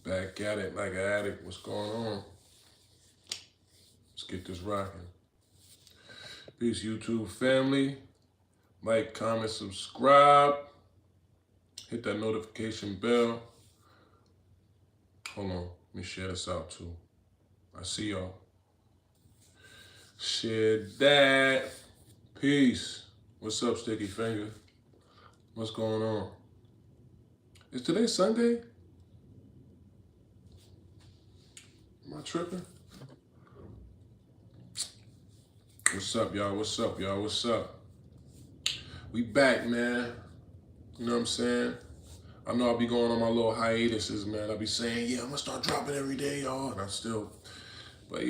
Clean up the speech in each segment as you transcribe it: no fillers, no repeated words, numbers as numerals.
Back at it like an addict. What's going on? Let's get this rocking. Peace, YouTube family. Like, comment, subscribe. Hit that notification bell. Hold on. Let me share this out too. I see y'all. Share that. Peace. What's up, Sticky Finger? What's going on? Is today Sunday? Am I tripping? What's up, y'all? What's up, y'all? What's up? We back, man. You know what I'm saying? I know I'll be going on my little hiatuses, man. I'll be saying, yeah, I'm gonna start dropping every day, y'all. And I still, but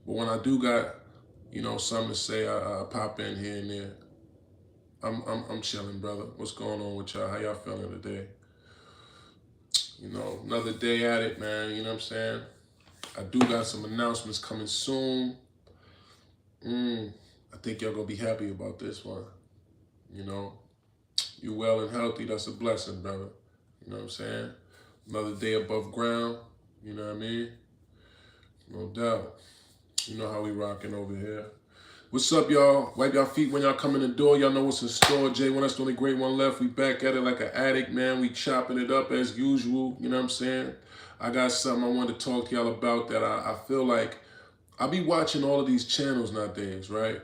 when I do got, something to say, I pop in here and there. I'm chilling, brother. What's going on with y'all? How y'all feeling today? Another day at it, man. You know what I'm saying? I do got some announcements coming soon. I think y'all gonna be happy about this one. You well and healthy, that's a blessing, brother. You know what I'm saying? Another day above ground, you know what I mean? No doubt. You know how we rocking over here. What's up, y'all? Wipe y'all feet when y'all come in the door. Y'all know what's in store. J1, that's the only great one left. We back at it like an addict, man. We chopping it up as usual. You know what I'm saying? I got something I wanted to talk to y'all about that I feel like I be watching all of these channels nowadays, right?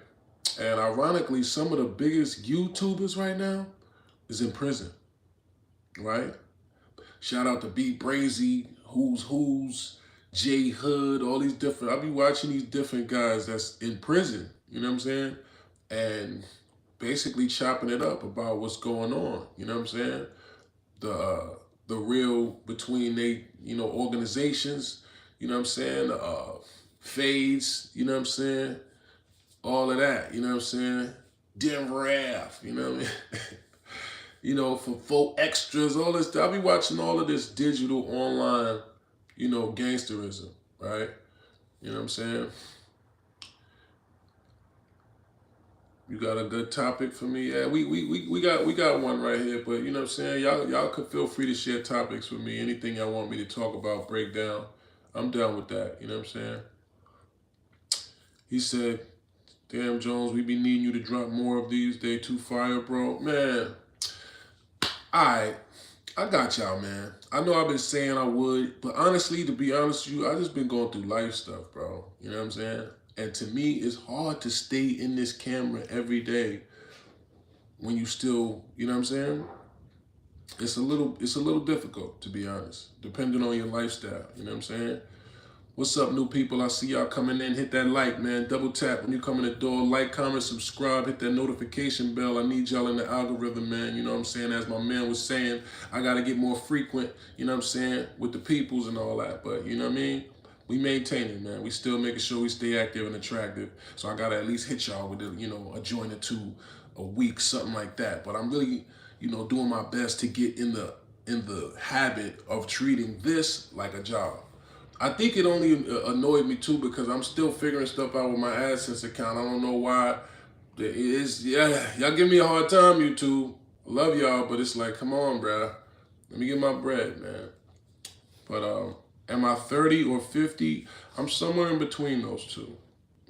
And ironically, some of the biggest YouTubers right now is in prison, right? Shout out to B Brazy, Who's, J Hood, all these different, I be watching these different guys that's in prison, you know what I'm saying? And basically chopping it up about what's going on, you know what I'm saying? The real between they, organizations, you know what I'm saying? Fades, you know what I'm saying? All of that, you know what I'm saying? Drvg, you know what I mean? For full extras, all this. I be watching all of this digital online, gangsterism, right? You know what I'm saying? You got a good topic for me? Yeah, we got one right here, but you know what I'm saying? Y'all could feel free to share topics with me. Anything y'all want me to talk about, break down. I'm down with that, you know what I'm saying? He said, damn, Jones, we be needing you to drop more of these. Day 2 fire, bro. Man, alright, I got y'all, man. I know I've been saying I would, but honestly, to be honest with you, I just been going through life stuff, bro. You know what I'm saying? And to me, it's hard to stay in this camera every day when you still, you know what I'm saying? It's a little difficult, to be honest, depending on your lifestyle, you know what I'm saying? What's up, new people? I see y'all coming in. Hit that like, man. Double tap when you come in the door. Like, comment, subscribe. Hit that notification bell. I need y'all in the algorithm, man. You know what I'm saying? As my man was saying, I got to get more frequent, you know what I'm saying, with the peoples and all that. But, you know what I mean? We maintain it, man. We still making sure we stay active and attractive. So I got to at least hit y'all with, a joint or two a week, something like that. But I'm really, doing my best to get in the habit of treating this like a job. I think it only annoyed me too because I'm still figuring stuff out with my AdSense account. I don't know why. It is, y'all give me a hard time, YouTube. I love y'all, but it's like, come on, bruh. Let me get my bread, man. But am I 30 or 50? I'm somewhere in between those two,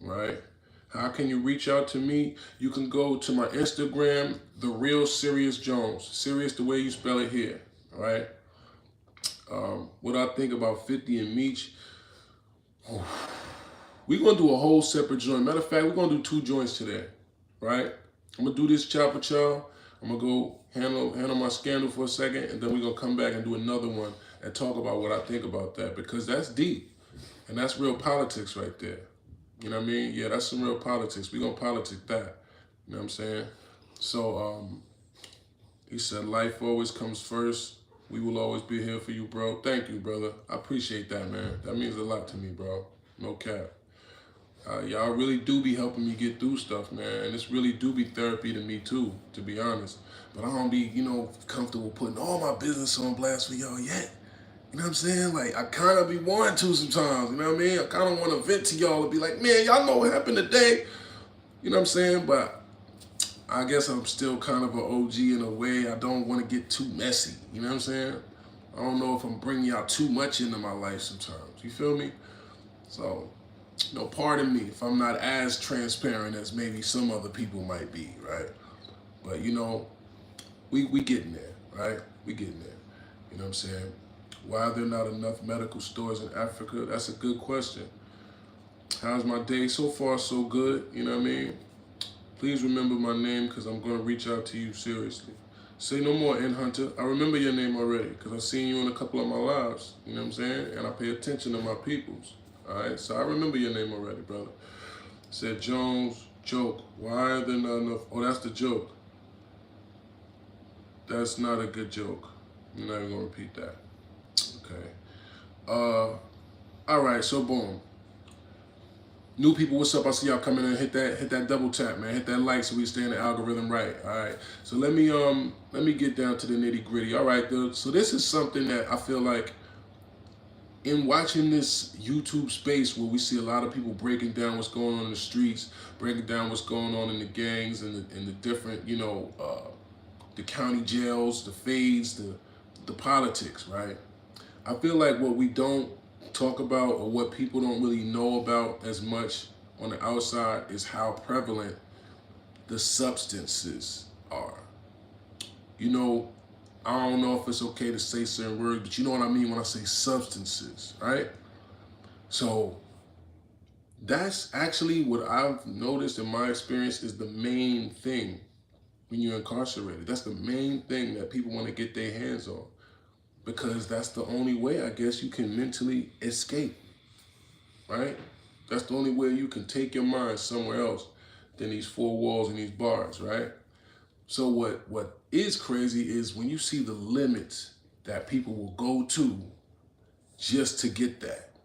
right? How can you reach out to me? You can go to my Instagram, The Real Serius Jones. Serious the way you spell it here, all right? What I think about 50 and Meech, we're going to do a whole separate joint. Matter of fact, we're going to do 2 joints today, right? I'm going to do this chop with y'all. I'm going to go handle my scandal for a second, and then we're going to come back and do another one and talk about what I think about that, because that's deep, and that's real politics right there. You know what I mean? Yeah, that's some real politics. We're going to politic that. You know what I'm saying? So, he said, life always comes first. We will always be here for you, bro. Thank you, brother. I appreciate that, man. That means a lot to me, bro. No cap. Y'all really do be helping me get through stuff, man. And this really do be therapy to me, too, to be honest. But I don't be, comfortable putting all my business on blast for y'all yet. You know what I'm saying? Like, I kind of be wanting to sometimes, you know what I mean? I kind of want to vent to y'all and be like, man, y'all know what happened today. You know what I'm saying? But I guess I'm still kind of an OG in a way. I don't want to get too messy. You know what I'm saying? I don't know if I'm bringing y'all too much into my life sometimes. You feel me? So, pardon me if I'm not as transparent as maybe some other people might be, right? But we getting there, right? We getting there. You know what I'm saying? Why are there not enough medical stores in Africa? That's a good question. How's my day? So far, so good. You know what I mean? Please remember my name because I'm going to reach out to you seriously. Say no more, N Hunter. I remember your name already because I've seen you in a couple of my lives. You know what I'm saying? And I pay attention to my peoples. All right? So I remember your name already, brother. Said Jones, joke. Why are there not enough? Oh, that's the joke. That's not a good joke. I'm not even going to repeat that. Okay. All right, so boom. New people, what's up? I see y'all coming in. Hit that double tap, man. Hit that like so we stay in the algorithm right. All right. So let me get down to the nitty gritty. All right, dude. So this is something that I feel like in watching this YouTube space where we see a lot of people breaking down what's going on in the streets, breaking down what's going on in the gangs and the different, the county jails, the fades, the politics, right? I feel like what we don't talk about or what people don't really know about as much on the outside is how prevalent the substances are. I don't know if it's okay to say certain words, but you know what I mean when I say substances, right? So that's actually what I've noticed in my experience is the main thing when you're incarcerated. That's the main thing that people want to get their hands on because that's the only way, I guess, you can mentally escape, right? That's the only way you can take your mind somewhere else than these four walls and these bars, right? So what is crazy is when you see the limits that people will go to just to get that,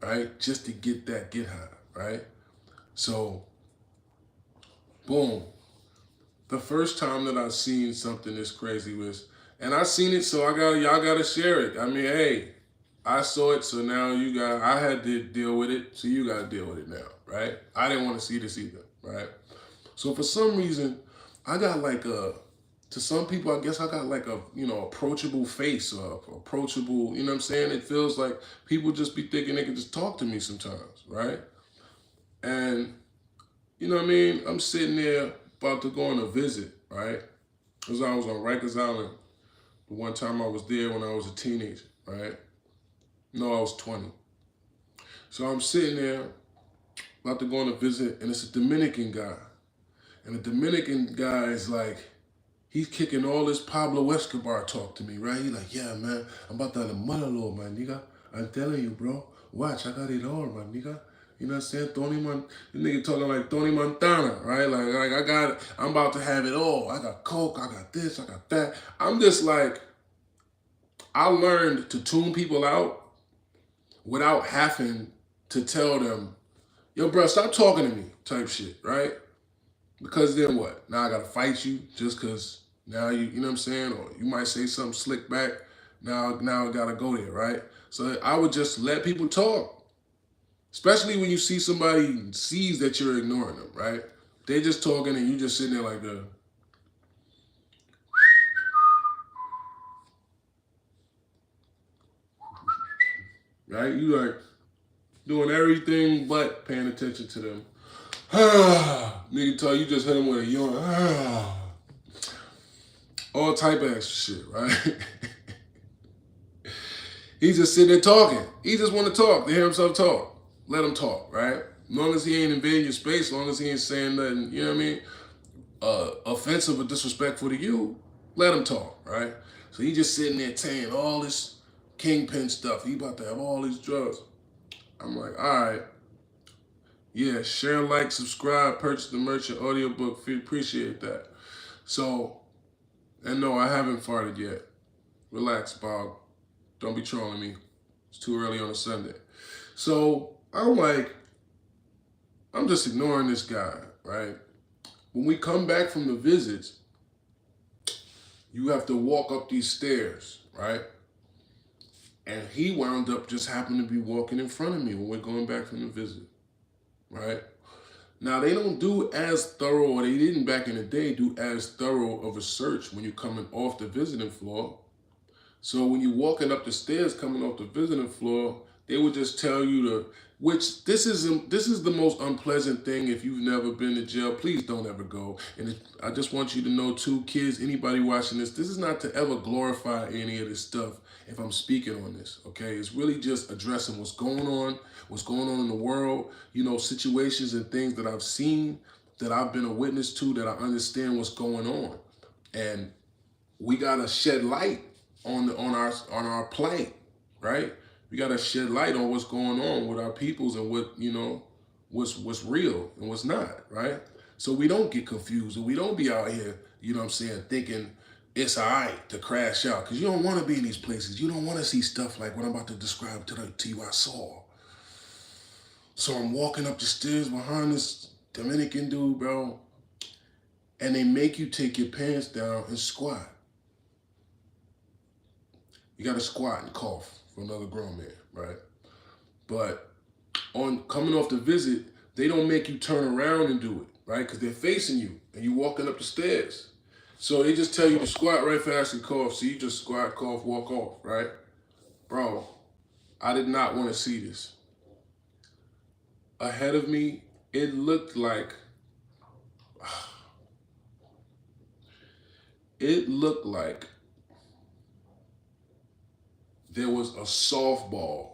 right? Just to get that get high, right? So, boom. The first time that I seen something this crazy was, and I seen it, so y'all gotta share it. I mean, hey, I saw it, so now I had to deal with it, so you gotta deal with it now, right? I didn't want to see this either, right? So for some reason, I got to some people, I guess I got like a, approachable face or approachable, you know what I'm saying? It feels like people just be thinking they can just talk to me sometimes, right? And, you know what I mean? I'm sitting there about to go on a visit, right? Because I was on Rikers Island the one time I was there when I was a teenager, right? No, I was 20. So I'm sitting there about to go on a visit, and it's a Dominican guy. And the Dominican guy is like, he's kicking all this Pablo Escobar talk to me, right? He's like, yeah, man, I'm about to have a monologue, my nigga. I'm telling you, bro. Watch, I got it all, my nigga. You know what I'm saying? This nigga talking like Tony Montana, right? Like I'm about to have it all. I got coke, I got this, I got that. I'm just like, I learned to tune people out without having to tell them, yo, bro, stop talking to me, type shit, right? Because then what? Now I gotta fight you just because now you know what I'm saying? Or you might say something slick back. Now I gotta go there, right? So I would just let people talk. Especially when you see somebody sees that you're ignoring them, right? They're just talking and you just sitting there like right? You like doing everything but paying attention to them. Nigga tell you just hit him with a yawn. All type of extra shit, right? He's just sitting there talking. He just want to talk. To hear himself talk. Let him talk, right? As long as he ain't invading your space, as long as he ain't saying nothing, you know what I mean? Offensive or disrespectful to you, let him talk, right? So he just sitting there saying all this kingpin stuff. He about to have all these drugs. I'm like, all right. Yeah, share, like, subscribe, purchase the merchant audiobook. Appreciate that. So, and no, I haven't farted yet. Relax, Bob. Don't be trolling me. It's too early on a Sunday. So I'm like, I'm just ignoring this guy, right? When we come back from the visits, you have to walk up these stairs, right? And he wound up just happening to be walking in front of me when we're going back from the visit, right? Now, they don't do as thorough, or they didn't back in the day do as thorough of a search when you're coming off the visiting floor. So when you're walking up the stairs coming off the visiting floor, they would just tell you to, which this is the most unpleasant thing. If you've never been to jail, please don't ever go. And I just want you to know too, kids, anybody watching this is not to ever glorify any of this stuff if I'm speaking on this, okay? It's really just addressing what's going on in the world, you know, situations and things that I've seen, that I've been a witness to, that I understand what's going on. And we gotta shed light on our plight, right? We gotta shed light on what's going on with our peoples and what, you know, what's real and what's not, right? So we don't get confused and we don't be out here, you know what I'm saying, thinking it's all right to crash out, because you don't want to be in these places. You don't want to see stuff like what I'm about to describe to you I saw. So I'm walking up the stairs behind this Dominican dude, bro, and they make you take your pants down and squat. You got to squat and cough for another grown man, right? But on coming off the visit, they don't make you turn around and do it, right? Because they're facing you and you're walking up the stairs. So they just tell you to squat right fast and cough. So you just squat, cough, walk off, right? Bro, I did not want to see this. Ahead of me, it looked like there was a softball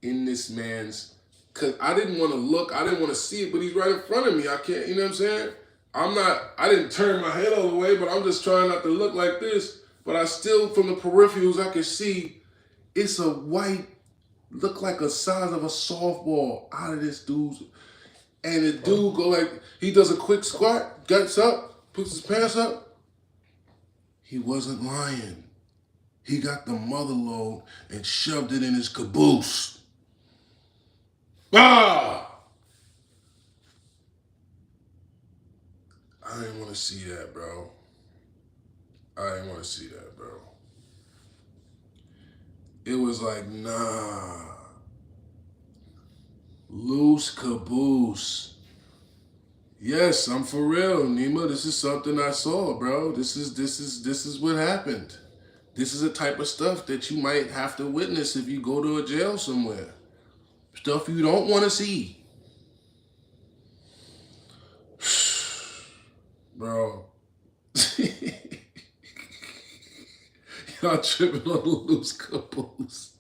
in this man's, because I didn't want to look, I didn't want to see it, but he's right in front of me. I can't, you know what I'm saying? I didn't turn my head all the way, but I'm just trying not to look like this. But I still, from the peripherals, I can see it's a white, look like a size of a softball out of this dude's. And the dude go like, he does a quick squat, gets up, puts his pants up. He wasn't lying. He got the mother load and shoved it in his caboose. Ah! I didn't want to see that, bro. I didn't want to see that, bro. It was like, nah. Loose caboose. Yes, I'm for real, Nima. This is something I saw, bro. This is what happened. This is the type of stuff that you might have to witness if you go to a jail somewhere. Stuff you don't want to see. Bro. Y'all tripping on the loose caboose.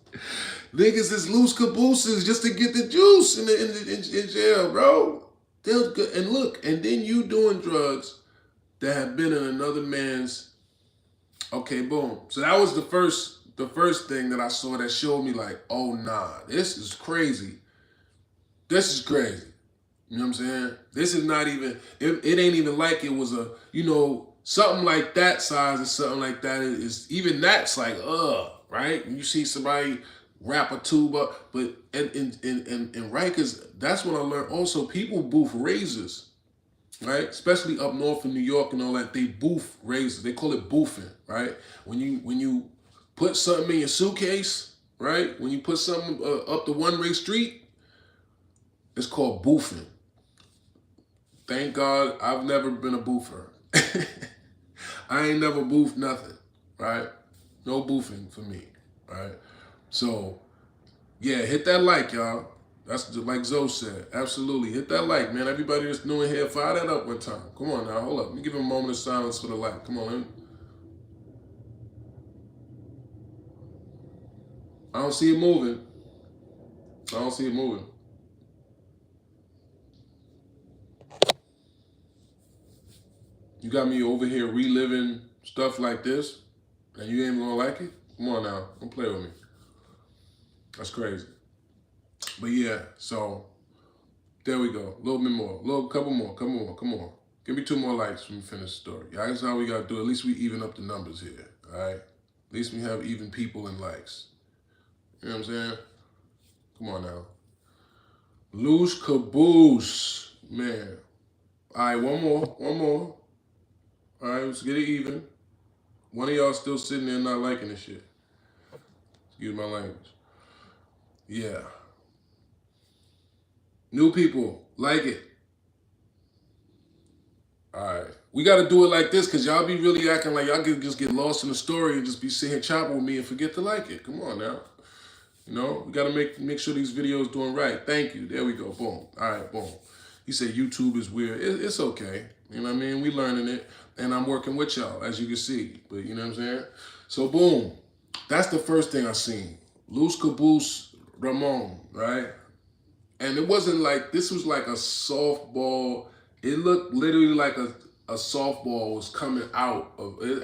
Niggas is loose cabooses just to get the juice in jail, bro. And look, and then you doing drugs that have been in another man's. Okay, boom. So that was the first thing that I saw that showed me like, oh nah, this is crazy. This is crazy. You know what I'm saying? This is not even, it ain't even like it was a, you know, something like that size or something like that is, even that's like, right? When you see somebody wrap a tube up, but in Rikers, that's when I learned also people boof razors, right? Especially up north in New York and all that, they boof razors. They call it boofing, right? When you put something in your suitcase, right? When you put something up the one-way street, it's called boofing. Thank God I've never been a boofer. I ain't never boofed nothing, right? No boofing for me, right? So, yeah, hit that like, y'all. That's just like Zoe said. Absolutely. Hit that like, man. Everybody that's new in here, fire that up one time. Come on now. Hold up. Let me give him a moment of silence for the like. Come on. I don't see it moving. I don't see it moving. You got me over here reliving stuff like this, and you ain't gonna like it? Come on now. Don't play with me. That's crazy. But yeah, so there we go. A little bit more. Couple more. Come on. Give me 2 more likes when we finish the story. Yeah, that's how we gotta do it. At least we even up the numbers here. Alright? At least we have even people and likes. You know what I'm saying? Come on now. Loose caboose. Man. Alright, one more. Alright, let's get it even. One of y'all still sitting there not liking this shit. Excuse my language. Yeah. New people, like it. All right. We got to do it like this because y'all be really acting like y'all could just get lost in the story and just be sitting here chopping with me and forget to like it. Come on now. You know, we got to make sure these videos doing right. Thank you. There we go. Boom. All right, boom. He said YouTube is weird. It's okay. You know what I mean? We learning it, and I'm working with y'all, as you can see. But you know what I'm saying? So boom. That's the first thing I seen. Luz Caboose Ramon, right? And it wasn't like, this was like a softball. It looked literally like a softball was coming out of it.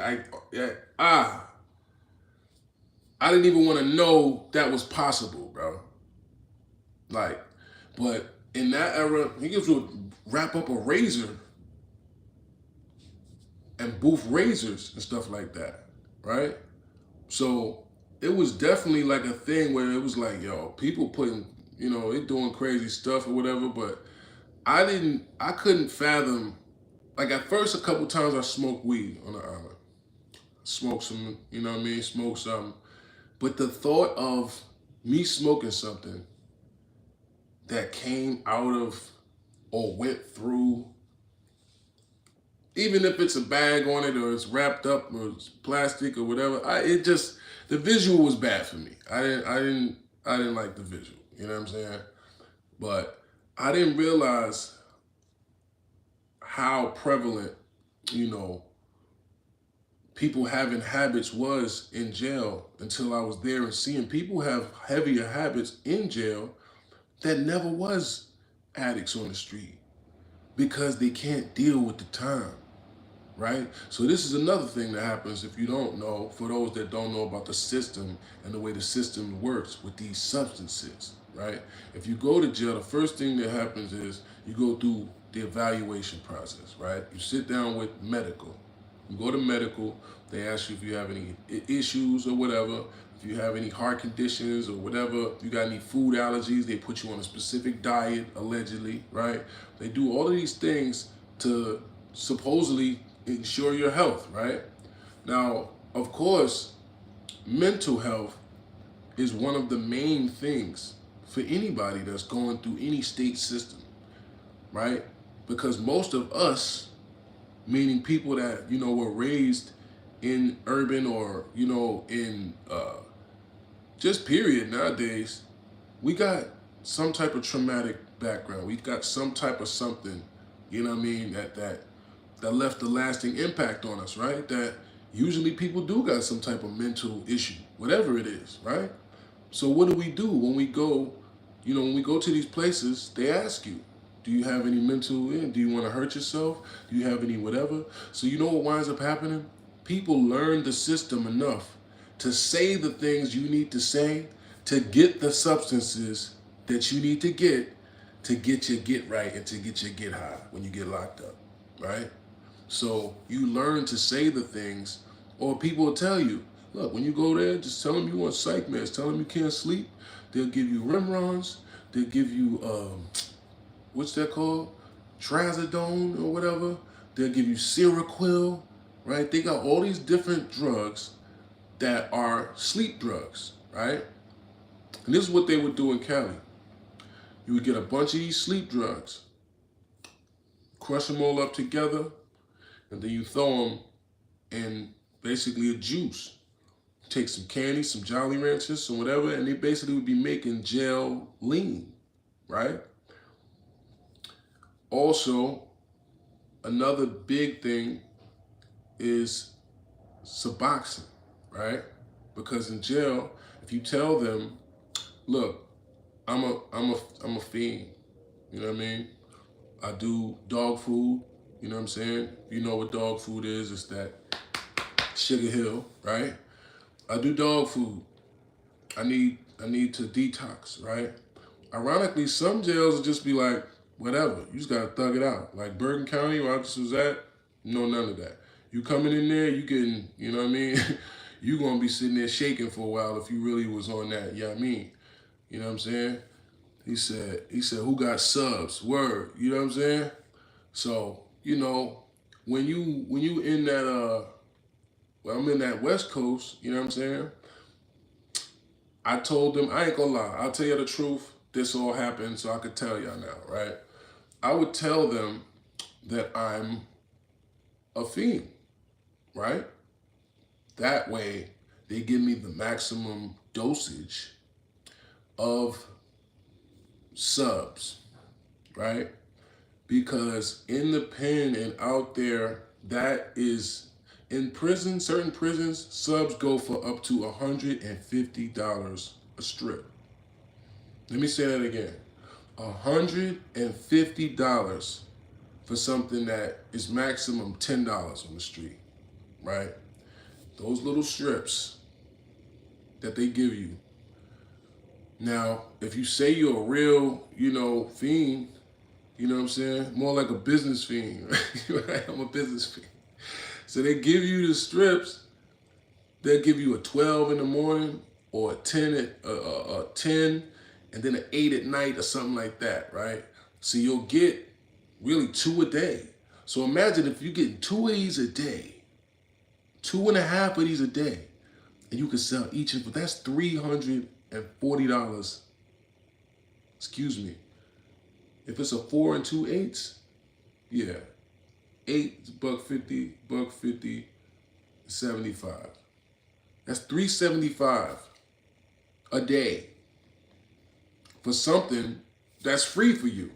I didn't even want to know that was possible, bro. Like, but in that era, niggas would wrap up a razor and booth razors and stuff like that, right? So it was definitely like a thing where it was like, yo, people putting, you know, they doing crazy stuff or whatever, but I couldn't fathom, like at first a couple times I smoked weed on the island. Smoked some, you know what I mean, smoked something. But the thought of me smoking something that came out of or went through, even if it's a bag on it or it's wrapped up or it's plastic or whatever, the visual was bad for me. I didn't like the visual. You know what I'm saying? But I didn't realize how prevalent, you know, people having habits was in jail until I was there and seeing people have heavier habits in jail that never was addicts on the street because they can't deal with the time, right? So this is another thing that happens if you don't know, for those that don't know about the system and the way the system works with these substances, right? If you go to jail, the first thing that happens is you go through the evaluation process, right? You sit down with medical. You go to medical, they ask you if you have any issues or whatever, if you have any heart conditions or whatever, if you got any food allergies, they put you on a specific diet, allegedly, right? They do all of these things to supposedly ensure your health, right? Now, of course, mental health is one of the main things for anybody that's going through any state system, right? Because most of us, meaning people that, you know, were raised in urban or, you know, in just period nowadays, we got some type of traumatic background. We got some type of something, you know what I mean, that left a lasting impact on us, right? That usually people do got some type of mental issue, whatever it is, right? So what do we do when we go, you know, when we go to these places, they ask you, do you have any mental, do you want to hurt yourself? Do you have any whatever? So you know what winds up happening? People learn the system enough to say the things you need to say to get the substances that you need to get your get right and to get your get high when you get locked up, right? So you learn to say the things, or people will tell you, look, when you go there, just tell them you want psych meds. Tell them you can't sleep. They'll give you Rimrons. They'll give you, what's that called? Trazodone or whatever. They'll give you Seroquel, right? They got all these different drugs that are sleep drugs, right? And this is what they would do in Cali. You would get a bunch of these sleep drugs, crush them all up together, and then you throw them in basically a juice. Take some candy, some Jolly Ranchers, some whatever, and they basically would be making jail lean, right? Also, another big thing is Suboxone, right? Because in jail, if you tell them, look, I'm a fiend, you know what I mean? I do dog food, you know what I'm saying? You know what dog food is, it's that Sugar Hill, right? I do dog food. I need to detox, right? Ironically, some jails will just be like, whatever, you just gotta thug it out. Like Bergen County, where I just was at, no, none of that. You coming in there, you getting, you know what I mean? You gonna be sitting there shaking for a while if you really was on that, you know what I mean? You know what I'm saying? He said, who got subs? Word, you know what I'm saying? So, you know, when you in that well, I'm in that West Coast, you know what I'm saying? I told them, I ain't gonna lie, I'll tell you the truth. This all happened, so I could tell y'all now, right? I would tell them that I'm a fiend, right? That way, they give me the maximum dosage of subs, right? Because in the pen and out there, that is in prison, certain prisons, subs go for up to $150 a strip. Let me say that again. $150 for something that is maximum $10 on the street, right? Those little strips that they give you. Now, if you say you're a real, fiend, you know what I'm saying? More like a business fiend, right? I'm a business fiend. So they give you the strips. They'll give you a 12 in the morning or a 10 and then an 8 at night or something like that, right? So you'll get really 2 a day. So imagine if you're getting 2 of these a day, 2.5 of these a day, and you can sell each of them. That's $340. Excuse me. If it's a 4 and 2 eights, yeah, 8 $1.50, $1.50, 75. That's $375 a day for something that's free for you.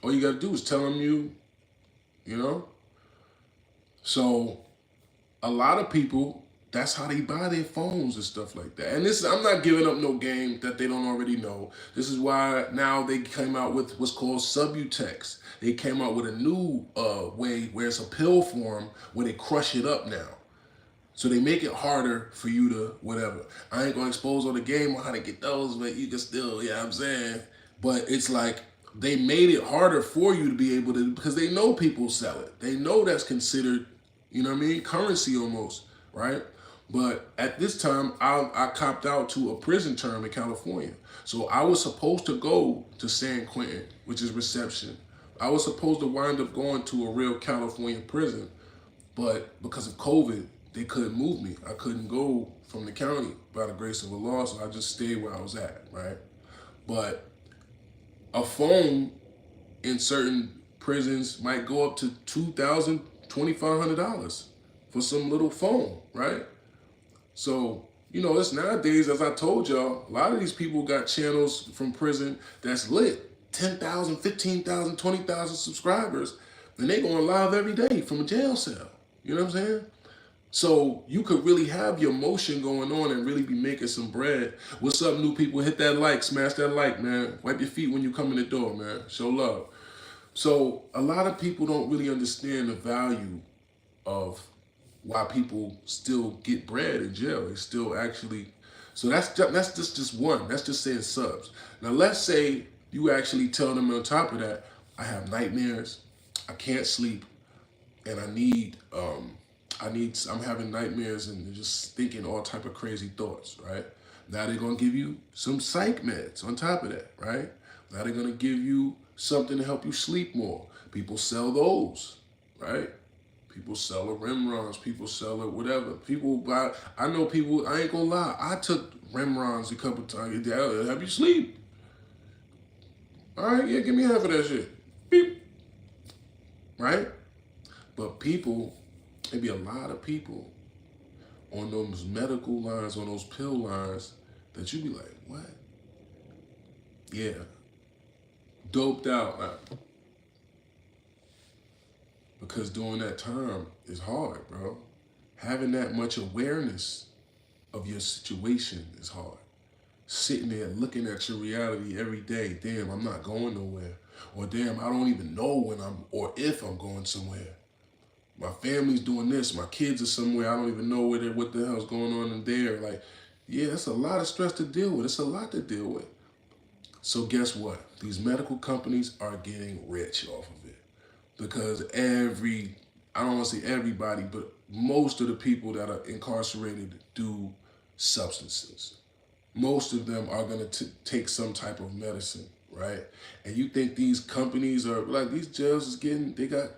All you gotta do is tell them you know. So a lot of people, that's how they buy their phones and stuff like that. And this, I'm not giving up no game that they don't already know. This is why now they came out with what's called Subutex. They came out with a new way where it's a pill form where they crush it up now. So they make it harder for you to whatever. I ain't gonna expose on the game on how to get those, but you can still, I'm saying. But it's like they made it harder for you to be able to, because they know people sell it. They know that's considered, currency almost, right? But at this time, I copped out to a prison term in California. So I was supposed to go to San Quentin, which is reception. I was supposed to wind up going to a real California prison, but because of COVID, they couldn't move me. I couldn't go from the county by the grace of Allah, so I just stayed where I was at, right? But a phone in certain prisons might go up to $2,000, $2,500 for some little phone, right? So, it's nowadays, as I told y'all, a lot of these people got channels from prison that's lit. 10,000, 15,000, 20,000 subscribers, and they going live every day from a jail cell. You know what I'm saying? So you could really have your motion going on and really be making some bread. What's up, new people? Hit that like, smash that like, man. Wipe your feet when you come in the door, man. Show love. So a lot of people don't really understand the value of why people still get bread in jail. They still actually, so that's just one. That's just saying subs. Now let's say you actually tell them on top of that, I have nightmares, I can't sleep, and I'm having nightmares and just thinking all type of crazy thoughts, right? Now they're gonna give you some psych meds on top of that, right? Now they're gonna give you something to help you sleep more. People sell those, right? People sell the Remrons, people sell it, whatever. People buy, I know people, I ain't gonna lie, I took Remrons a couple times. It'll help you sleep. All right, yeah, give me half of that shit. Beep. Right? But people, there be a lot of people on those medical lines, on those pill lines, that you be like, what? Yeah. Doped out. Because during that time is hard, bro. Having that much awareness of your situation is hard. Sitting there looking at your reality every day. Damn, I'm not going nowhere. Or damn, I don't even know when or if I'm going somewhere. My family's doing this. My kids are somewhere. I don't even know what the hell's going on in there. Like, yeah, it's a lot of stress to deal with. It's a lot to deal with. So guess what? These medical companies are getting rich off of it. Because I don't want to say everybody, but most of the people that are incarcerated do substances. Most of them are going to take some type of medicine, right? And you think these companies are, like, these jails is they got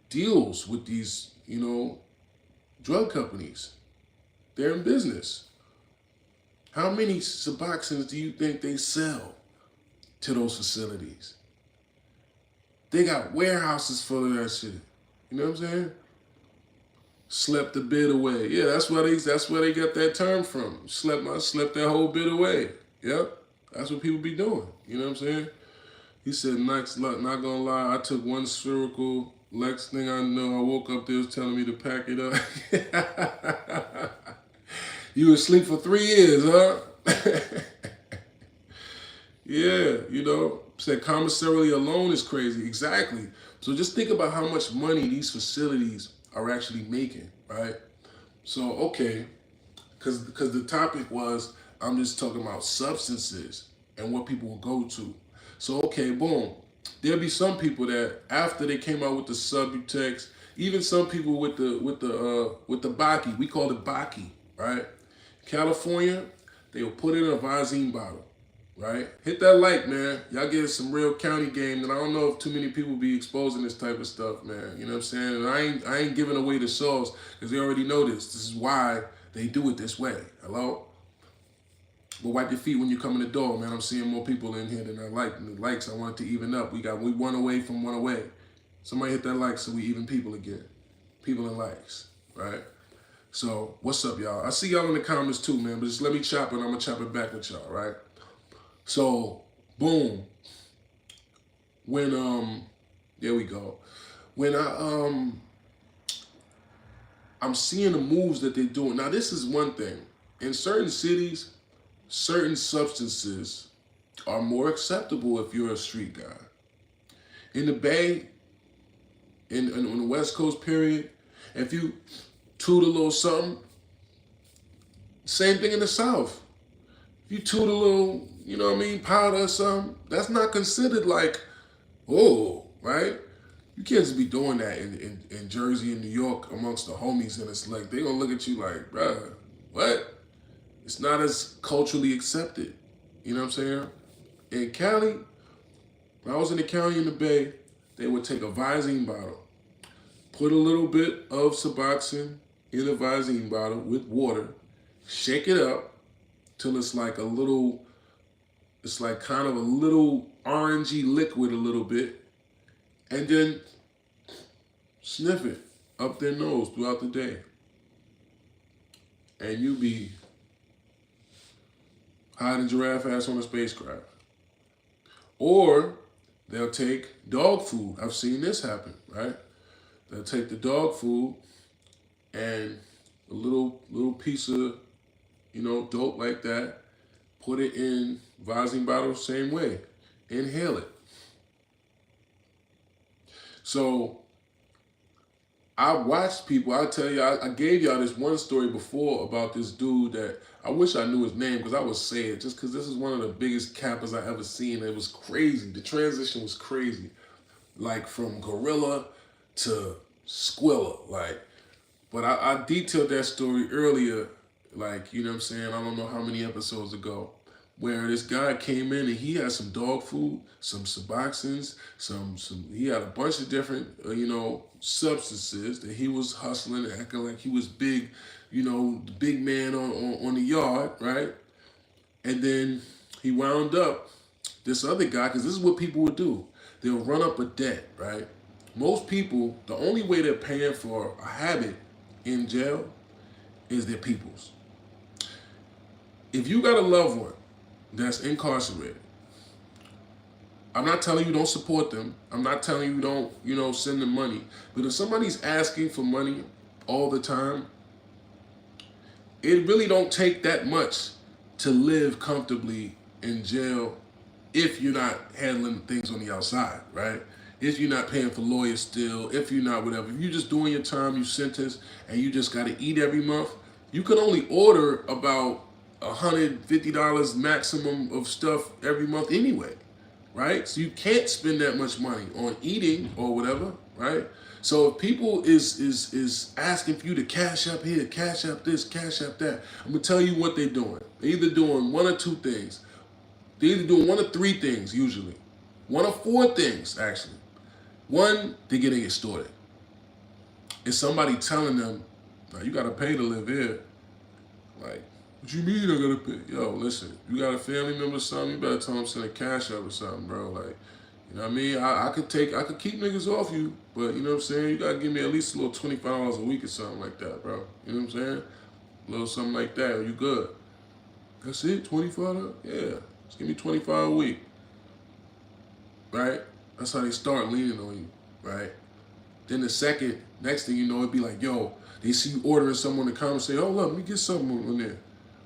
deals with these, drug companies. They're in business. How many Suboxones do you think they sell to those facilities? They got warehouses full of that shit. You know what I'm saying? Slept the bid away. Yeah, that's where they got that term from. Slept that whole bid away. Yep. That's what people be doing. You know what I'm saying? He said, next, not gonna lie, I took one spherical. Next thing I know, I woke up, they was telling me to pack it up. You was asleep for 3 years, huh? Yeah, you know, said commissary alone is crazy. Exactly. So just think about how much money these facilities are actually making, right? So, okay, because the topic was, I'm just talking about substances and what people will go to. So, okay, boom. There'll be some people that after they came out with the Subutex, even some people with the Baki, we call it Baki, right? California, they will put it in a Visine bottle, right? Hit that like, man. Y'all get some real county game, and I don't know if too many people be exposing this type of stuff, man. You know what I'm saying? And I ain't giving away the sauce because they already know this. This is why they do it this way. Hello? But wipe your feet when you come in the door, man. I'm seeing more people in here than I like. And the likes, I want it to even up. We one away from one away. Somebody hit that like so we even people again. People and likes, right? So, what's up, y'all? I see y'all in the comments too, man. But just let me chop it. I'm going to chop it back with y'all, right? So, boom. When, there we go. When I'm seeing the moves that they're doing. Now, this is one thing. In certain cities, certain substances are more acceptable if you're a street guy. In the Bay, on the West Coast period, if you toot a little something, same thing in the South. If you toot a little, you know what I mean, powder or something, that's not considered like, oh, right? You can't just be doing that in Jersey and New York amongst the homies, and it's like, they're going to look at you like, bruh, what? It's not as culturally accepted. You know what I'm saying? In Cali, when I was in the county in the Bay, they would take a Visine bottle, put a little bit of Suboxone in a Visine bottle with water, shake it up till it's like a little, it's like kind of a little orangey liquid a little bit, and then sniff it up their nose throughout the day. And you be hiding giraffe ass on a spacecraft. Or they'll take dog food. I've seen this happen, right? They'll take the dog food and a little piece of, you know, dope like that, put it in Visine bottle, same way. Inhale it. So I watched people, I'll tell you, I gave y'all this one story before about this dude that I wish I knew his name because I would say it just because this is one of the biggest cappers I ever seen. It was crazy. The transition was crazy. Like from gorilla to squilla. Like, but I detailed that story earlier, like, you know what I'm saying? I don't know how many episodes ago, where this guy came in and he had some dog food, some Suboxones, he had a bunch of different, you know, substances that he was hustling, acting like he was big, you know, big man on the yard, right? And then he wound up this other guy, because this is what people would do. They'll run up a debt, right? Most people, the only way they're paying for a habit in jail is their people's. If you got a loved one that's incarcerated, I'm not telling you don't support them. I'm not telling you don't, you know, send them money. But if somebody's asking for money all the time, it really don't take that much to live comfortably in jail if you're not handling things on the outside, right? If you're not paying for lawyers still, if you're not whatever. If you're just doing your time, you sentence, and you just got to eat every month, you can only order about $150 maximum of stuff every month anyway, right? So you can't spend that much money on eating or whatever, right? So if people is asking for you to cash up here, cash up this, cash up that, I'm gonna tell you what they're doing. They're either doing one or two things. They're either doing one of three things usually. One of four things, actually. One, they're getting extorted. It's somebody telling them, now you gotta pay to live here. Like, what you mean I gotta pay? Yo, listen, you got a family member or something, you better tell them send a cash up or something, bro. Like, You know what I mean? I could keep niggas off you, but you know what I'm saying? You gotta give me at least a little $25 a week or something like that, bro. You know what I'm saying? A little something like that, or you good. That's it, 25? Yeah. Just give me 25 a week. Right? That's how they start leaning on you, right? Then the next thing you know, it'd be like, yo, they see you ordering someone to come and say, oh, look, let me get something on there.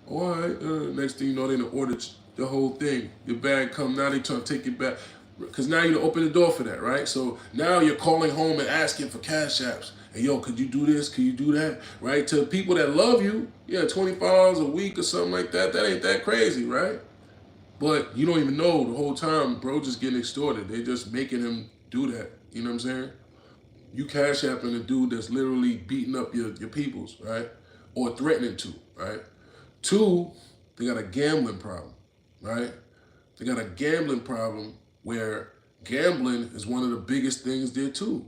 Oh, all right. Next thing you know, they done ordered the whole thing. Your bag come, now they trying to take it back. Because now you open the door for that, right? So now you're calling home and asking for cash apps. Hey, yo, could you do this? Could you do that? Right? To people that love you, yeah, $25 a week or something like that, that ain't that crazy, right? But you don't even know the whole time, bro, just getting extorted. They just making him do that. You know what I'm saying? You cash apping a dude that's literally beating up your peoples, right? Or threatening to, right? Two, they got a gambling problem, right? They got a gambling problem where gambling is one of the biggest things there too,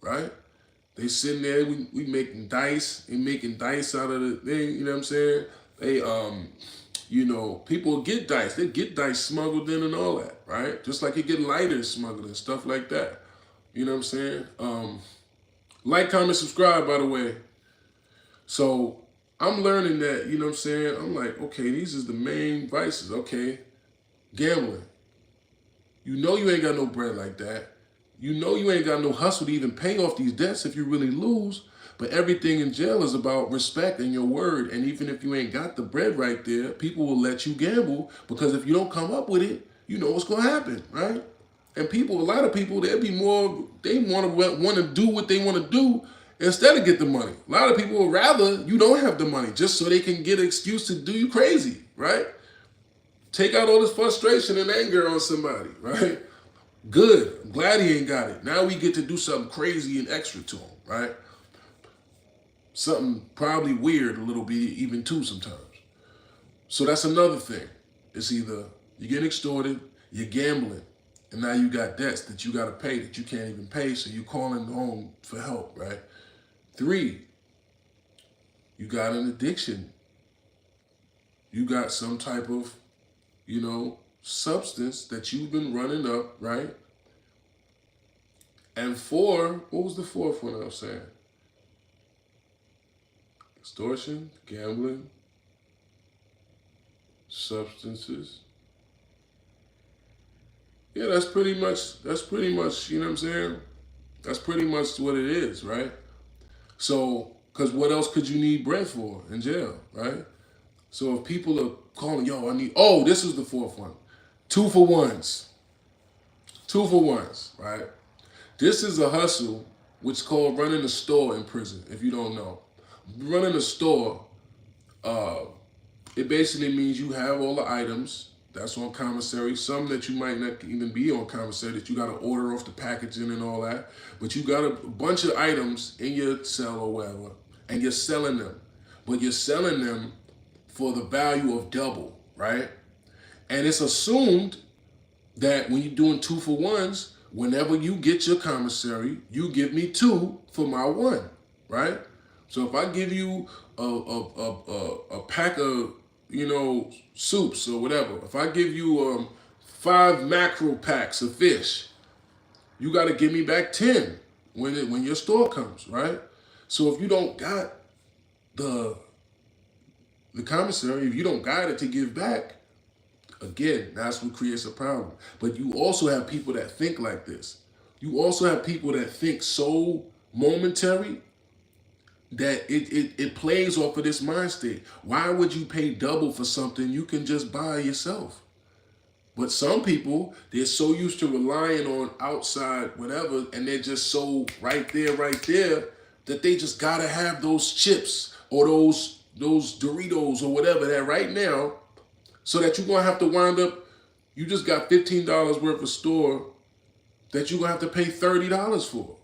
right? They sitting there, we making dice, they making dice out of the thing, you know what I'm saying? They people get dice. They get dice smuggled in and all that, right? Just like you get lighters smuggled and stuff like that. You know what I'm saying? Like, comment, subscribe, by the way. So I'm learning that, you know what I'm saying? I'm like, okay, these is the main vices. Okay, gambling. You know you ain't got no bread like that. You know you ain't got no hustle to even pay off these debts if you really lose. But everything in jail is about respect and your word. And even if you ain't got the bread right there, people will let you gamble because if you don't come up with it, you know what's going to happen, right? And people, a lot of people, they want to do what they want to do instead of get the money. A lot of people would rather you don't have the money just so they can get an excuse to do you crazy, right? Take out all this frustration and anger on somebody, right? Good. I'm glad he ain't got it. Now we get to do something crazy and extra to him, right? Something probably weird a little bit even too sometimes. So that's another thing. It's either you're getting extorted, you're gambling, and now you got debts that you got to pay that you can't even pay, so you calling home for help, right? 3, you got an addiction. You got some type of, substance that you've been running up, right? And 4, what was the 4th one I was saying? Extortion, gambling, substances. Yeah, that's pretty much, you know what I'm saying? That's pretty much what it is, right? So, because what else could you need bread for in jail, right? So if people are calling, this is the 4th one. 2-for-1s. 2-for-1s, right? This is a hustle which is called running a store in prison, if you don't know. Running a store, it basically means you have all the items that's on commissary, some that you might not even be on commissary that you got to order off the packaging and all that. But you got a bunch of items in your cell or whatever, and you're selling them. But you're selling them for the value of double, right? And it's assumed that when you're doing 2-for-1s, whenever you get your commissary, you give me 2 for my 1, right? So if I give you a pack of, soups or whatever, if I give you 5 mackerel packs of fish, you got to give me back 10 when your store comes, right? So if you don't got the commissary, if you don't got it to give back, again, that's what creates a problem. But you also have people that think like this. You also have people that think so momentary that it plays off of this mind state. Why would you pay double for something you can just buy yourself? But some people, they're so used to relying on outside whatever, and they're just so right there, that they just gotta have those chips or those Doritos or whatever that right now, so that you're gonna have to wind up, you just got $15 worth of store that you're gonna have to pay $30 for,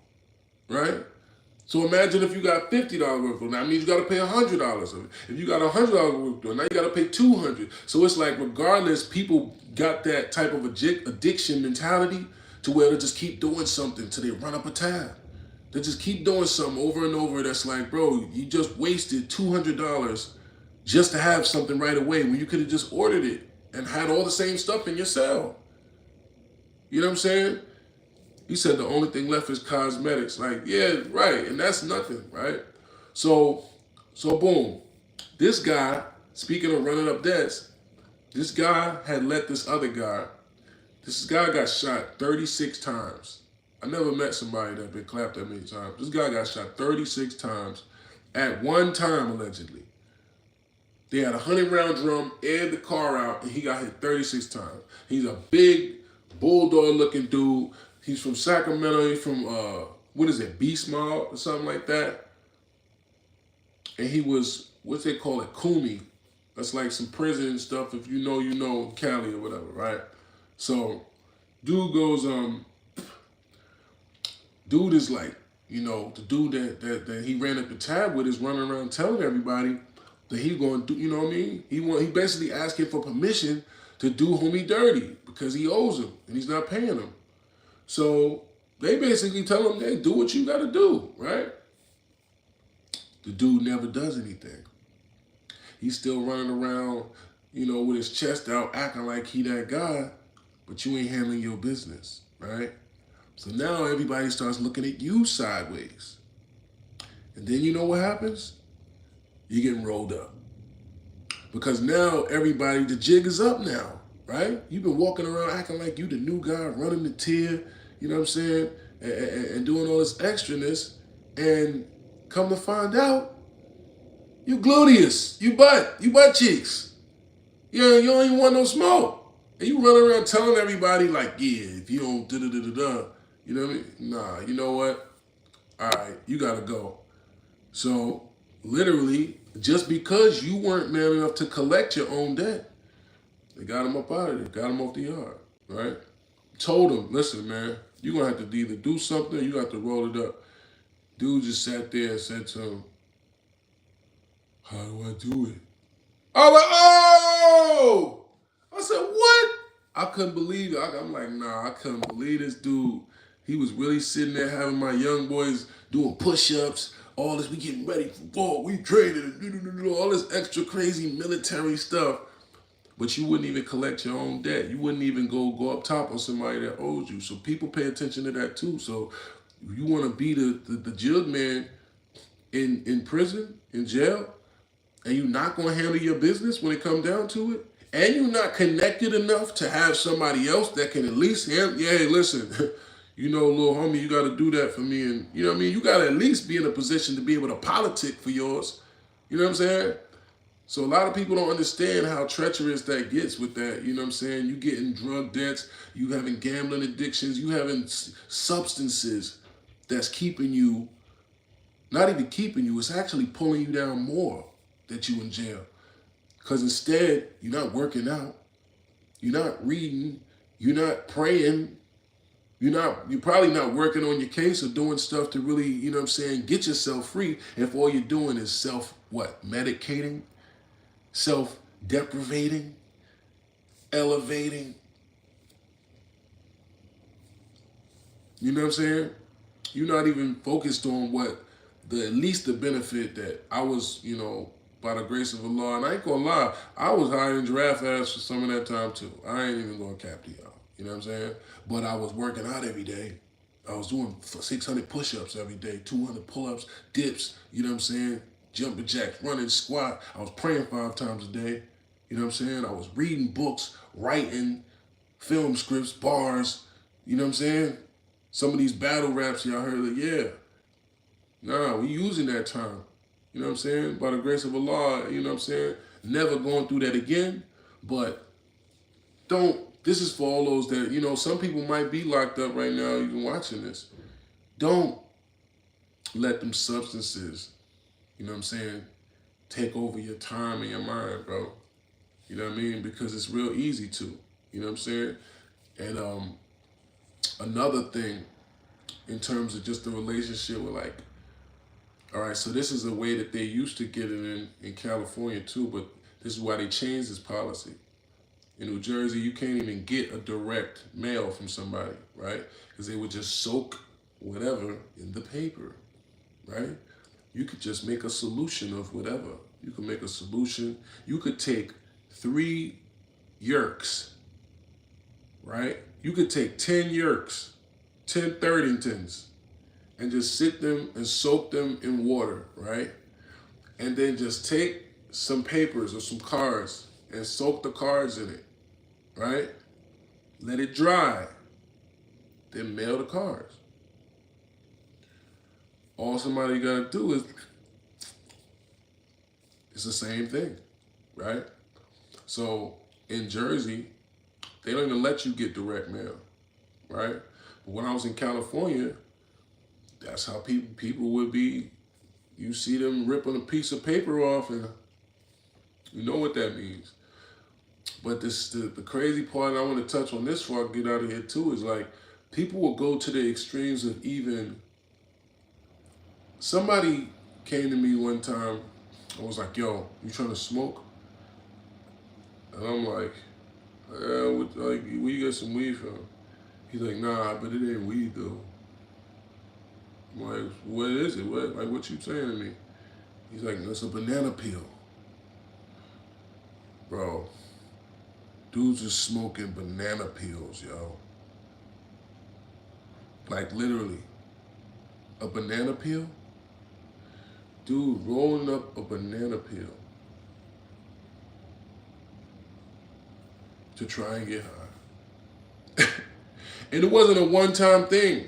right? So imagine if you got $50 worth of it. That means you got to pay $100 of it. If you got $100 worth of it, now you got to pay $200. So it's like, regardless, people got that type of addiction mentality to where they just keep doing something till they run up a tab. They just keep doing something over and over. That's like, bro, you just wasted $200 just to have something right away when you could have just ordered it and had all the same stuff in your cell. You know what I'm saying? He said the only thing left is cosmetics. Like, yeah, right, and that's nothing, right? So boom, this guy, speaking of running up debts, this guy had let this other guy, this guy got shot 36 times. I never met somebody that been clapped that many times. This guy got shot 36 times at one time, allegedly. They had a 100-round drum, aired the car out, and he got hit 36 times. He's a big, bulldog-looking dude. He's from Sacramento. He's from, what is it, B-Small or something like that. And he was, what they call it, Kumi. That's like some prison stuff, if you know, Cali or whatever, right? So, dude goes, dude is like, the dude that he ran up the tab with is running around telling everybody that he's going to do, you know what I mean? He basically asking for permission to do homie dirty because he owes him and he's not paying him. So they basically tell him, hey, do what you got to do, right? The dude never does anything. He's still running around, with his chest out, acting like he that guy, but you ain't handling your business, right? So now everybody starts looking at you sideways. And then you know what happens? You're getting rolled up. Because now everybody, the jig is up now, right? You've been walking around acting like you the new guy, running the tier, you know what I'm saying? And doing all this extraness. And come to find out, you gluteus, you butt cheeks. You don't even want no smoke. And you run around telling everybody like, yeah, if you don't da-da-da-da-da, you know what I mean? Nah, you know what? All right, you got to go. So, literally, just because you weren't man enough to collect your own debt, they got him up out of there, got him off the yard, right? Told him, listen, man, you're going to have to either do something or you got to roll it up. Dude just sat there and said to him, how do I do it? I was like, oh! I said, what? I couldn't believe it. I'm like, nah, I couldn't believe this dude. He was really sitting there having my young boys doing push-ups, all this, we getting ready for war, we training, all this extra crazy military stuff. But you wouldn't even collect your own debt. You wouldn't even go up top on somebody that owes you. So people pay attention to that too. So you want to be the jug man in prison, in jail, and you're not going to handle your business when it comes down to it, and you're not connected enough to have somebody else that can at least handle, yeah, hey, listen, little homie, you got to do that for me. And, you know what I mean? You got to at least be in a position to be able to politic for yours. You know what I'm saying? So a lot of people don't understand how treacherous that gets with that. You know what I'm saying? You getting drug debts, you having gambling addictions, you having substances that's keeping you, not even keeping you, it's actually pulling you down more that you in jail. Because instead, you're not working out, you're not reading, you're not praying, you're probably not working on your case or doing stuff to really, get yourself free if all you're doing is medicating, self-deprivating, elevating. You know what I'm saying? You're not even focused on at least the benefit that I was, by the grace of Allah, and I ain't gonna lie, I was higher than giraffe ass for some of that time too. I ain't even gonna cap to y'all. You know what I'm saying? But I was working out every day. I was doing 600 push-ups every day, 200 pull-ups, dips, you know what I'm saying? Jumping jacks, running, squat. I was praying 5 times a day. You know what I'm saying? I was reading books, writing, film scripts, bars. You know what I'm saying? Some of these battle raps y'all heard, like, yeah. Nah, we using that time. You know what I'm saying? By the grace of Allah, you know what I'm saying? Never going through that again. But this is for all those that, some people might be locked up right now even watching this. Don't let them substances, you know what I'm saying, take over your time and your mind, bro. You know what I mean? Because it's real easy to. You know what I'm saying? And another thing in terms of just the relationship with all right, so this is a way that they used to get it in California too, but this is why they changed this policy. In New Jersey, you can't even get a direct mail from somebody, right? Because they would just soak whatever in the paper, right? You could just make a solution of whatever. You could make a solution. You could take 3 yerks, right? You could take 10 yerks 10 30-tons, and just sit them and soak them in water, right? And then just take some papers or some cards and soak the cards in it, right? Let it dry. Then mail the cards. All somebody gotta do is, it's the same thing, right? So in Jersey, they don't even let you get direct mail, right? But when I was in California, that's how people would be. You see them ripping a piece of paper off, and you know what that means. But the crazy part, and I want to touch on this before I get out of here too, is like people will go to the extremes of even. Somebody came to me one time and was like, "Yo, you trying to smoke?" And I'm like, where you get some weed from?" He's like, "Nah, but it ain't weed though." I'm like, "What is it? What you saying to me?" He's like, "It's a banana peel." Bro, dudes are smoking banana peels, yo. Like literally, a banana peel? Dude rolling up a banana peel to try and get high. And it wasn't a one-time thing.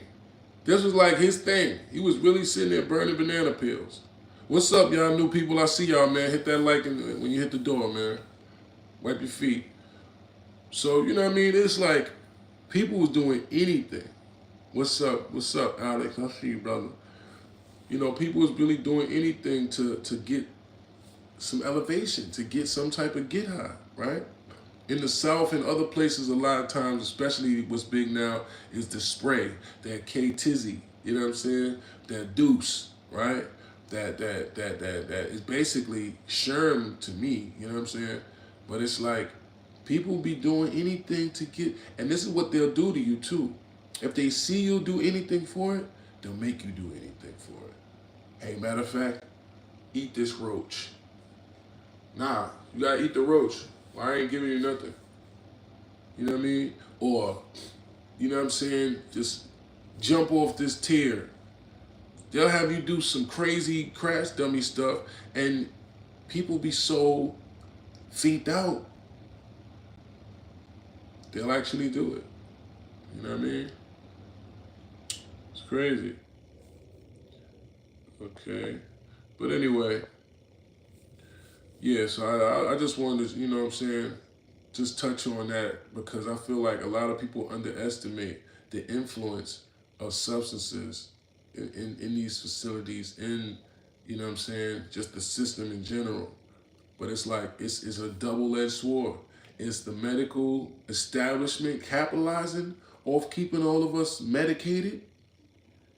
This was like his thing. He was really sitting there burning banana peels. What's up, y'all new people? I see y'all, man. Hit that like when you hit the door, man. Wipe your feet. So, you know what I mean? It's like people was doing anything. What's up? What's up, Alex? I see you, brother. You know, people was really doing anything to get some elevation, to get some type of get high, right? In the South and other places, a lot of times, especially what's big now, is the spray, that K-Tizzy, you know what I'm saying? That deuce, right? That is basically Sherm to me, you know what I'm saying? But it's like people be doing anything to get, and this is what they'll do to you too. If they see you do anything for it, they'll make you do anything for it. Hey, matter of fact, eat this roach. Nah, you gotta eat the roach. Well, I ain't giving you nothing. You know what I mean? Or, you know what I'm saying? Just jump off this tier. They'll have you do some crazy crash dummy stuff, and people be so freaked out. They'll actually do it. You know what I mean? It's crazy. Okay. But anyway, yeah, so I just wanted to, you know what I'm saying, just touch on that because I feel like a lot of people underestimate the influence of substances in these facilities, in, you know what I'm saying, just the system in general. But it's like, it's a double-edged sword. It's the medical establishment capitalizing off keeping all of us medicated,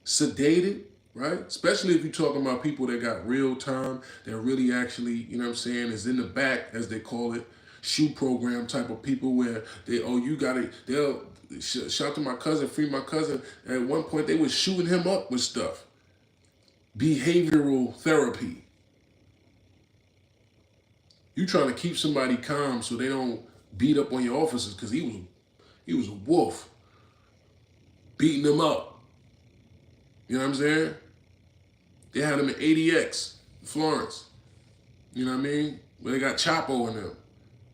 sedated, right? Especially if you're talking about people that got real time, that really actually, you know what I'm saying, is in the back, as they call it, shoe program type of people where they, oh, you gotta, they'll, shout to my cousin, free my cousin. At one point, they was shooting him up with stuff. Behavioral therapy. You trying to keep somebody calm so they don't beat up on your officers because he was a wolf. Beating them up. You know what I'm saying? They had him in ADX, Florence. You know what I mean? Where they got Chapo in them.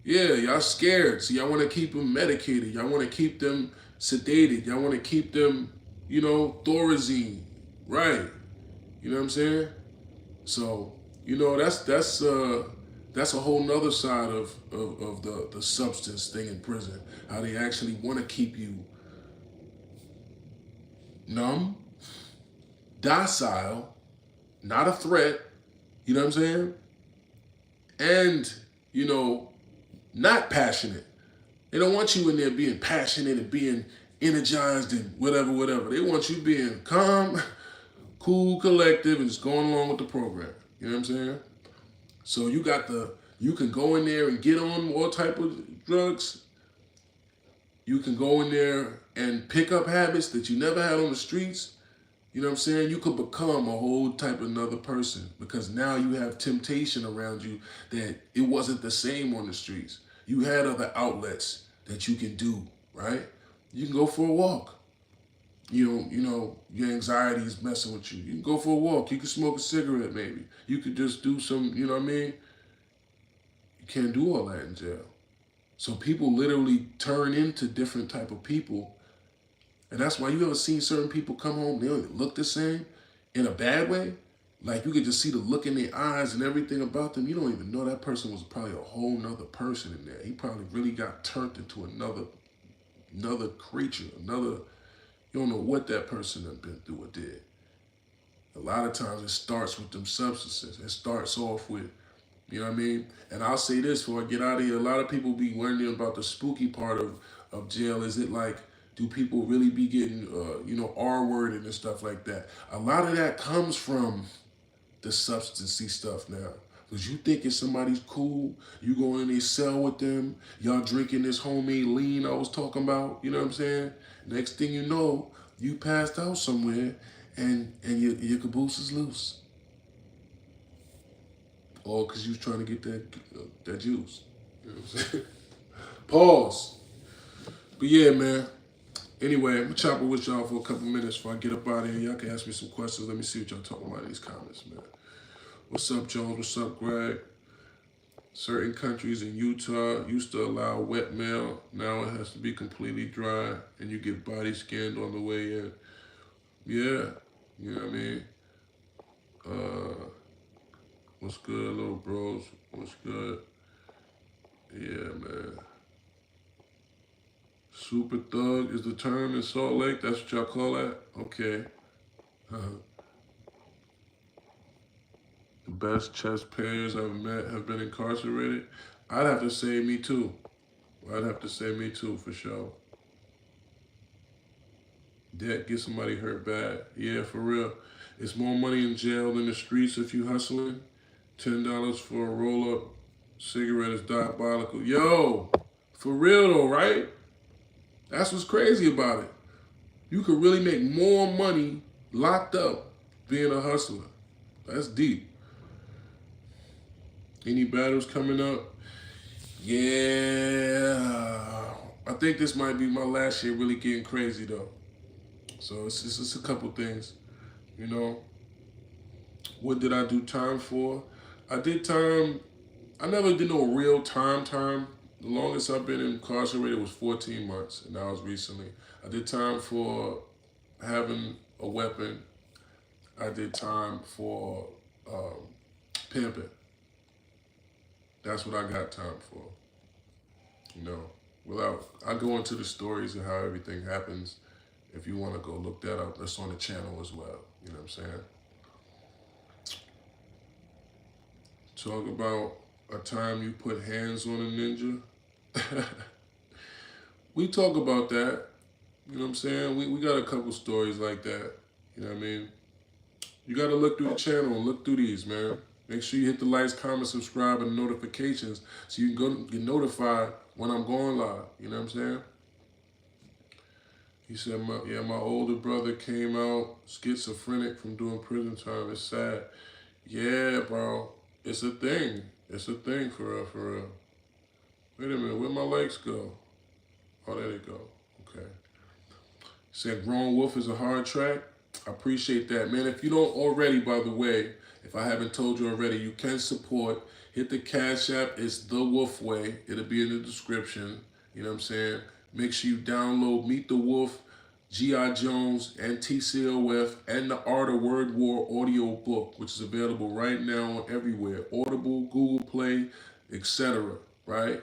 Yeah, y'all scared. So y'all want to keep them medicated. Y'all want to keep them sedated. Y'all want to keep them, you know, Thorazine. Right. You know what I'm saying? So, you know, that's a whole nother side of the substance thing in prison. How they actually want to keep you numb, docile, not a threat, you know what I'm saying? And, you know, not passionate. They don't want you in there being passionate and being energized and whatever. They want you being calm, cool, collective, and just going along with the program. You know what I'm saying? So you can go in there and get on all type of drugs. You can go in there and pick up habits that you never had on the streets. You know what I'm saying? You could become a whole type of another person because now you have temptation around you that it wasn't the same on the streets. You had other outlets that you can do, right? You can go for a walk. your anxiety is messing with you. You can go for a walk. You can smoke a cigarette maybe. You could just do some, you know what I mean? You can't do all that in jail. So people literally turn into different type of people. And that's why you ever seen certain people come home, they don't even look the same in a bad way. Like you could just see the look in their eyes and everything about them. You don't even know that person was probably a whole nother person in there. He probably really got turned into another creature, you don't know what that person has been through or did. A lot of times it starts with them substances. It starts off with, you know what I mean? And I'll say this before I get out of here. A lot of people be wondering about the spooky part of jail. Is it like, do people really be getting, R-worded and stuff like that? A lot of that comes from the substancey stuff now. Because you thinking somebody's cool, you go in a cell with them, y'all drinking this homemade lean I was talking about, you know what I'm saying? Next thing you know, you passed out somewhere and your caboose is loose. All because you was trying to get that juice. You know what I'm saying? Pause. But yeah, man. Anyway, I'm gonna chop it with y'all for a couple minutes before I get up out of here. Y'all can ask me some questions. Let me see what y'all talking about in these comments, man. What's up, Jones? What's up, Greg? Certain countries in Utah used to allow wet mail. Now it has to be completely dry, and you get body scanned on the way in. Yeah, you know what I mean? What's good, little bros? What's good? Yeah, man. Super thug is the term in Salt Lake. That's what y'all call that? Okay. The best chess players I've met have been incarcerated. I'd have to say me too. I'd have to say me too for sure. That get somebody hurt bad. Yeah, for real. It's more money in jail than the streets if you hustling. $10 for a roll up cigarette is diabolical. Yo, for real though, right? That's what's crazy about it. You could really make more money locked up being a hustler. That's deep. Any battles coming up? Yeah. I think this might be my last year really getting crazy though. So it's just a couple things. You know, what did I do time for? I did time. I never did no real time. The longest I've been incarcerated was 14 months, and that was recently. I did time for having a weapon. I did time for pimping. That's what I got time for. You know, I go into the stories and how everything happens. If you want to go look that up, that's on the channel as well. You know what I'm saying? Talk about a time you put hands on a ninja. We talk about that. You know what I'm saying? We got a couple stories like that. You know what I mean? You got to look through the channel and look through these, man. Make sure you hit the likes, comment, subscribe, and notifications so you can get notified when I'm going live. You know what I'm saying? He said, my older brother came out schizophrenic from doing prison time. It's sad. Yeah, bro. It's a thing. It's a thing for real, for real. Wait a minute, where'd my likes go? Oh, there they go. Okay. Said Grown Wolf is a hard track. I appreciate that, man. If you don't already, by the way, if I haven't told you already, you can support. Hit the Cash App. It's The Wolf Way. It'll be in the description. You know what I'm saying? Make sure you download Meet the Wolf, G.I. Jones, and TCOF, and the Art of Word War audio book, which is available right now everywhere. Audible, Google Play, etc. Right?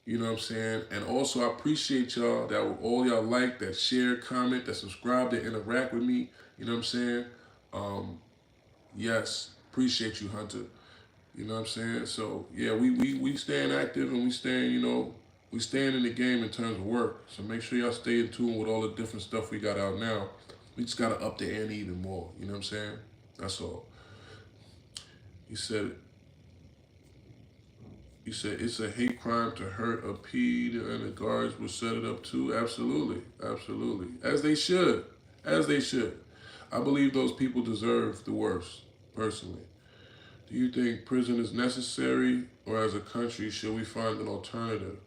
You know what I'm saying? And also, I appreciate y'all that all y'all like, that share, comment, that subscribe, that interact with me. You know what I'm saying? Yes, appreciate you, Hunter. You know what I'm saying? So, yeah, we staying active and we staying, we staying in the game in terms of work. So make sure y'all stay in tune with all the different stuff we got out now. We just got to up the ante even more. You know what I'm saying? That's all. He said it's a hate crime to hurt a ped, and the guards will set it up too. Absolutely, absolutely. As they should. As they should. I believe those people deserve the worst, personally. Do you think prison is necessary, or as a country, should we find an alternative?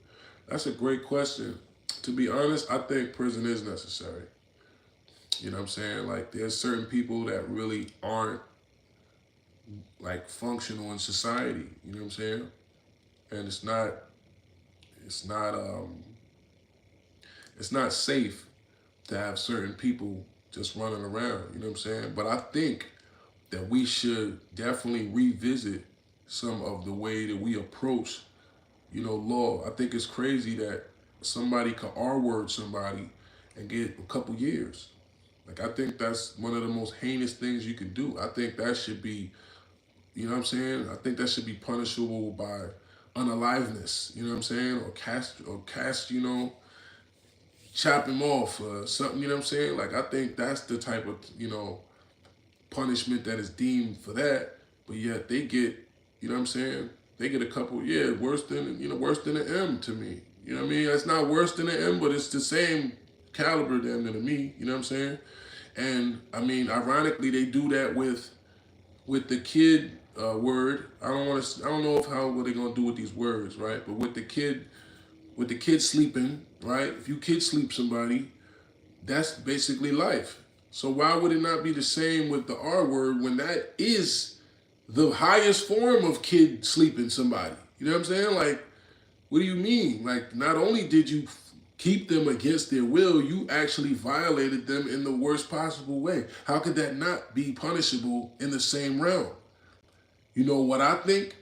That's a great question. To be honest, I think prison is necessary. You know what I'm saying? Like, there's certain people that really aren't like functional in society. You know what I'm saying? And it's not it's not safe to have certain people just running around. You know what I'm saying? But I think that we should definitely revisit some of the way that we approach, law. I think it's crazy that somebody could R-word somebody and get a couple years. Like, I think that's one of the most heinous things you can do. I think that should be, you know what I'm saying? I think that should be punishable by unaliveness, you know what I'm saying? Or cast, chop him off or something, you know what I'm saying? Like, I think that's the type of, punishment that is deemed for that. But yet they get, you know what I'm saying? They get a couple, yeah, worse than an M to me. You know what I mean? It's not worse than an M, but it's the same caliber damn to me, you know what I'm saying? And I mean, ironically, they do that with the kid word. I don't know if how what they're gonna do with these words, right? But with the kid sleeping, right? If you kid sleep somebody, that's basically life. So why would it not be the same with the R word when that is the highest form of kid sleeping somebody? You know what I'm saying? Like, what do you mean? Like, not only did you keep them against their will, you actually violated them in the worst possible way. How could that not be punishable in the same realm? You know what I think?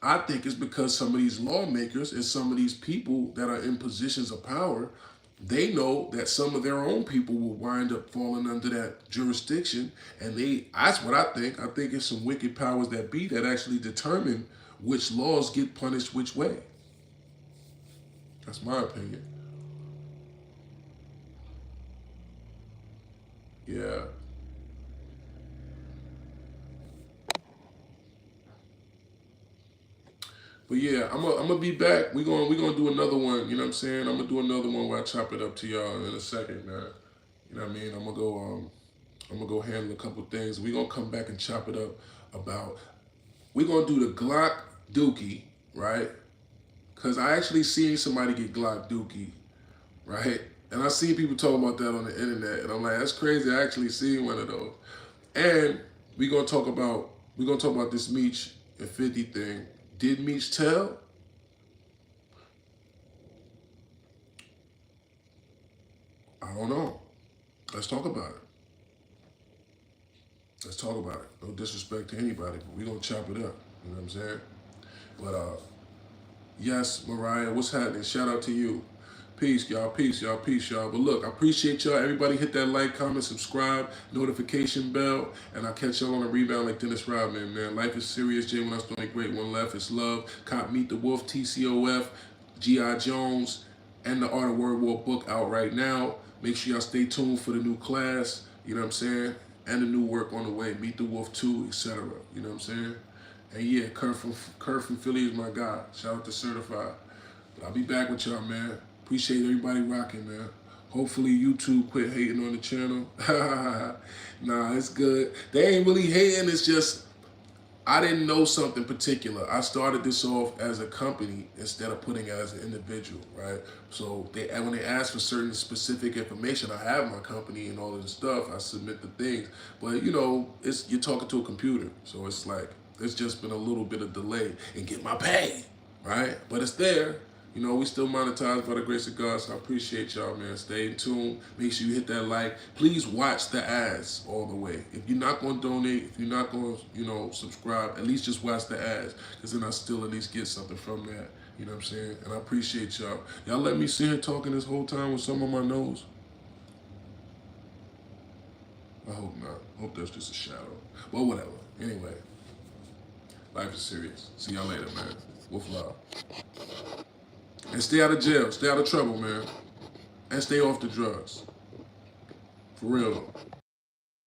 I think it's because some of these lawmakers and some of these people that are in positions of power, they know that some of their own people will wind up falling under that jurisdiction. And that's what I think. I think it's some wicked powers that be that actually determine which laws get punished which way. That's my opinion. Yeah. But yeah, I'm gonna be back. We gonna do another one. You know what I'm saying? I'm gonna do another one where I chop it up to y'all in a second, man. You know what I mean? I'm gonna go handle a couple things. We gonna come back and chop it up about. We gonna do the Glock Dookie, right? Cause I actually seen somebody get Glock Dookie, right? And I seen people talk about that on the internet, and I'm like, that's crazy. I actually seen one of those. And we gonna talk about this Meech and 50 thing. Did Meech tell? I don't know. Let's talk about it. Let's talk about it. No disrespect to anybody, but we gonna chop it up. You know what I'm saying? But yes, Mariah, what's happening? Shout out to you. Peace, y'all. Peace, y'all. Peace, y'all. But look, I appreciate y'all. Everybody hit that like, comment, subscribe, notification bell, and I'll catch y'all on a rebound like Dennis Rodman, man. Life is serious. Jay when I still ain't great. One left. It's love. Cop Meet the Wolf, TCOF, G.I. Jones, and the Art of Word War book out right now. Make sure y'all stay tuned for the new class. You know what I'm saying? And the new work on the way. Meet the Wolf 2, etc. You know what I'm saying? And yeah, Kurt from Philly is my guy. Shout out to Certified. But I'll be back with y'all, man. Appreciate everybody rocking, man. Hopefully YouTube quit hating on the channel. Nah, it's good. They ain't really hating. It's just I didn't know something particular. I started this off as a company instead of putting it as an individual, right? So when they ask for certain specific information, I have my company and all of the stuff. I submit the things, but you're talking to a computer, so it's like there's just been a little bit of delay in get my pay, right? But it's there. We still monetized by the grace of God, so I appreciate y'all, man. Stay in tune. Make sure you hit that like. Please watch the ads all the way. If you're not going to donate, if you're not going to, subscribe, at least just watch the ads, because then I still at least get something from that. You know what I'm saying? And I appreciate y'all. Y'all let me sit here talking this whole time with some on my nose? I hope not. I hope that's just a shadow. Well, whatever. Anyway, life is serious. See y'all later, man. Wolf love. And stay out of jail. Stay out of trouble, man. And stay off the drugs. For real.